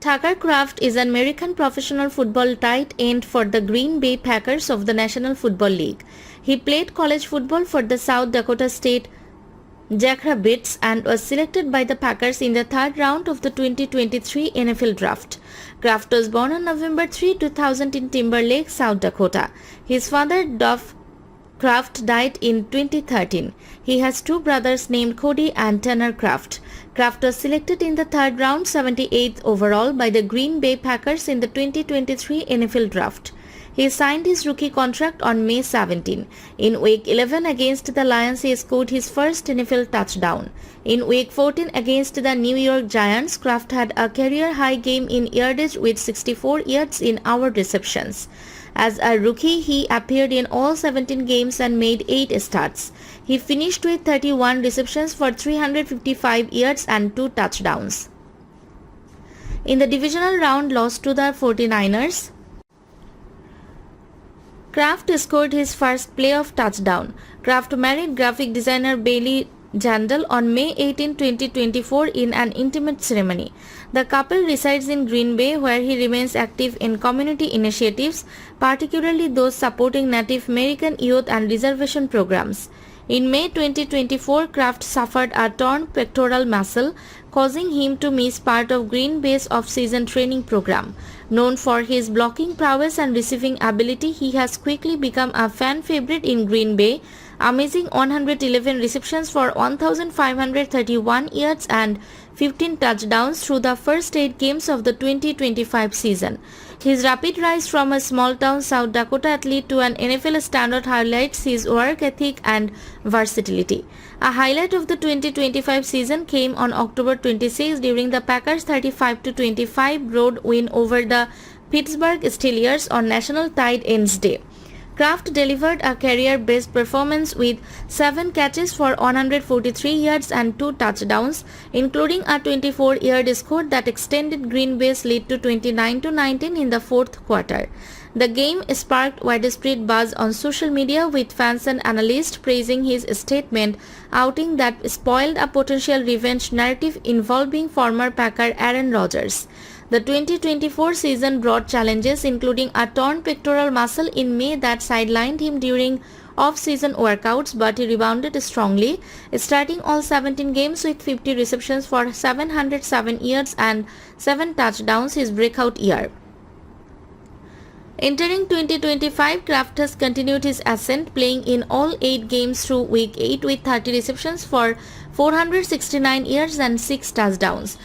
Tanner Kraft is an American professional football tight end for the Green Bay Packers of the National Football League. He played college football for the South Dakota State Jackrabbits and was selected by the Packers in the third round of the 2023 NFL Draft. Kraft was born on November 3, 2000 in Timberlake, South Dakota. His father, Duff Kraft, died in 2013. He has two brothers named Cody and Tanner Kraft. Kraft was selected in the third round, 78th overall, by the Green Bay Packers in the 2023 NFL Draft. He signed his rookie contract on May 17. In Week 11 against the Lions, he scored his first NFL touchdown. In Week 14 against the New York Giants, Kraft had a career-high game in yardage with 64 yards in hour receptions. As a rookie, he appeared in all 17 games and made 8 starts. He finished with 31 receptions for 355 yards and 2 touchdowns. In the divisional round, lost to the 49ers. Kraft scored his first playoff touchdown. Kraft married graphic designer Bailey Jandal on May 18, 2024 in an intimate ceremony. The couple resides in Green Bay, where he remains active in community initiatives, particularly those supporting Native American youth and reservation programs. In May 2024, Kraft suffered a torn pectoral muscle, causing him to miss part of Green Bay's off-season training program. Known for his blocking prowess and receiving ability, he has quickly become a fan favorite in Green Bay, amazing 111 receptions for 1,531 yards and 15 touchdowns through the first 8 games of the 2025 season. His rapid rise from a small-town South Dakota athlete to an NFL standard highlights his work ethic and versatility. A highlight of the 2025 season came on October 26 during the Packers' 35-25 road win over the Pittsburgh Steelers on National Tight Ends Day. Kraft delivered a career-best performance with 7 catches for 143 yards and 2 touchdowns, including a 24-yard score that extended Green Bay's lead to 29-19 in the fourth quarter. The game sparked widespread buzz on social media, with fans and analysts praising his statement outing that spoiled a potential revenge narrative involving former Packer Aaron Rodgers. The 2024 season brought challenges, including a torn pectoral muscle in May that sidelined him during off-season workouts, but he rebounded strongly, starting all 17 games with 50 receptions for 707 yards and 7 touchdowns, his breakout year. Entering 2025, Kraft has continued his ascent, playing in all 8 games through Week 8 with 30 receptions for 469 yards and 6 touchdowns.